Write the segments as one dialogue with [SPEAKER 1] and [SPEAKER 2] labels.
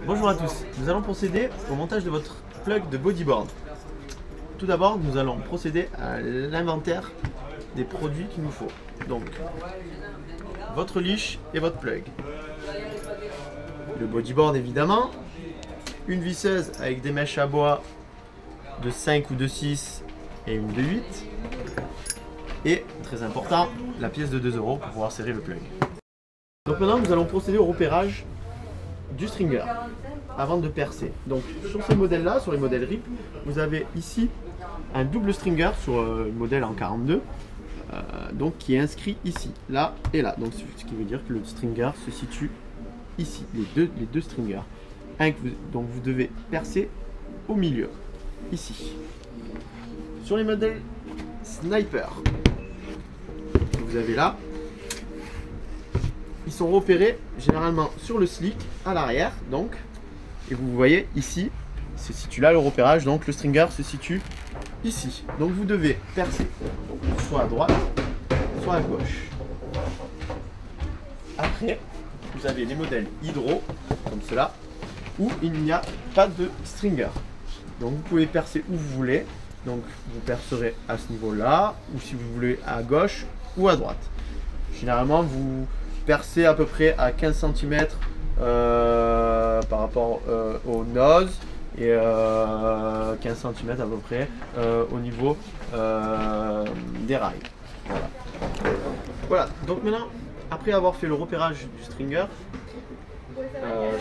[SPEAKER 1] Bonjour à tous, nous allons procéder au montage de votre plug de bodyboard. Tout d'abord, nous allons procéder à l'inventaire des produits qu'il nous faut. Donc, votre leash et votre plug. Le bodyboard évidemment, une visseuse avec des mèches à bois de 5 ou de 6 et une de 8. Et, très important, la pièce de 2 € pour pouvoir serrer le plug. Donc maintenant, nous allons procéder au repérage du stringer avant de percer. Donc sur ces modèles-là, sur les modèles RIP, vous avez ici un double stringer sur le modèle en 42, donc qui est inscrit ici, là et là. Donc ce qui veut dire que le stringer se situe ici, les deux stringers. Donc vous devez percer au milieu, ici. Sur les modèles Sniper, que vous avez là, ils sont repérés généralement sur le slick à l'arrière, donc, et vous voyez ici, se situe là le repérage, donc le stringer se situe ici. Donc vous devez percer soit à droite, soit à gauche. Après, vous avez les modèles hydro, comme cela, où il n'y a pas de stringer. Donc vous pouvez percer où vous voulez, donc vous percerez à ce niveau-là, ou si vous voulez à gauche ou à droite. Généralement, vous percer à peu près à 15 cm par rapport au nose et 15 cm à peu près au niveau des rails. Voilà, donc maintenant, après avoir fait le repérage du stringer,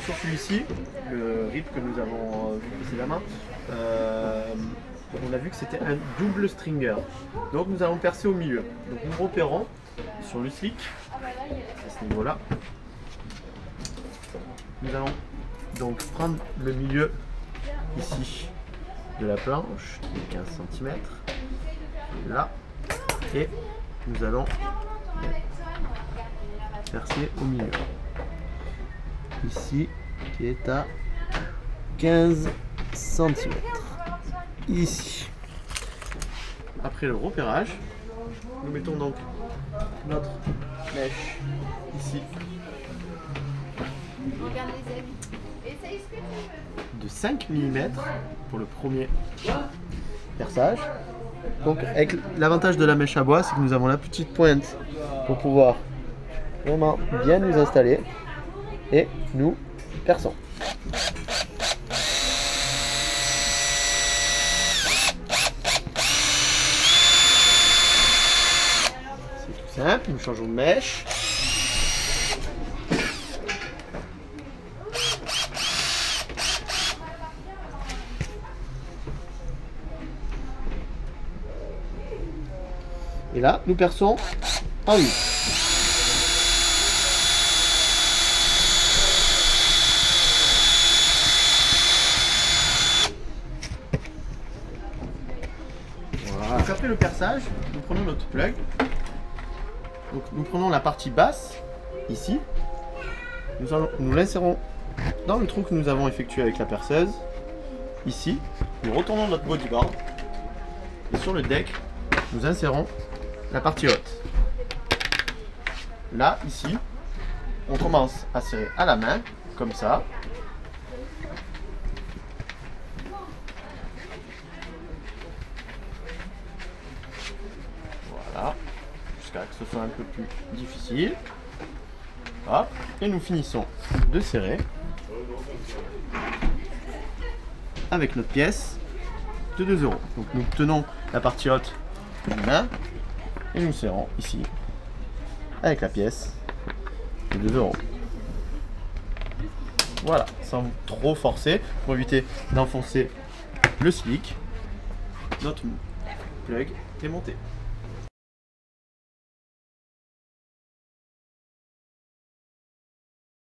[SPEAKER 1] sur celui-ci, le RIP que nous avons vu précédemment, on a vu que c'était un double stringer. Donc nous allons percer au milieu. Donc nous repérons sur le slick, à ce niveau-là. Nous allons donc prendre le milieu ici de la planche, qui est 15 cm, là, et nous allons percer au milieu. Ici, qui est à 15 cm. Ici. Après le repérage, nous mettons donc notre mèche ici de 5 mm pour le premier perçage. Donc avec l'avantage de la mèche à bois, c'est que nous avons la petite pointe pour pouvoir vraiment bien nous installer et nous perçons. Simple, nous changeons de mèche. Et là, nous perçons en 8. Voilà. Donc après le perçage, nous prenons notre plug. Donc, nous prenons la partie basse, ici, nous l'insérons dans le trou que nous avons effectué avec la perceuse, ici, nous retournons notre bodyboard, et sur le deck, nous insérons la partie haute. Là, ici, on commence à serrer à la main, comme ça. Voilà. Que ce soit un peu plus difficile. Hop. Et nous finissons de serrer avec notre pièce de 2 €. Donc nous tenons la partie haute d'une main et nous serrons ici avec la pièce de 2 €. Voilà, sans trop forcer pour éviter d'enfoncer le slick. Notre plug est monté.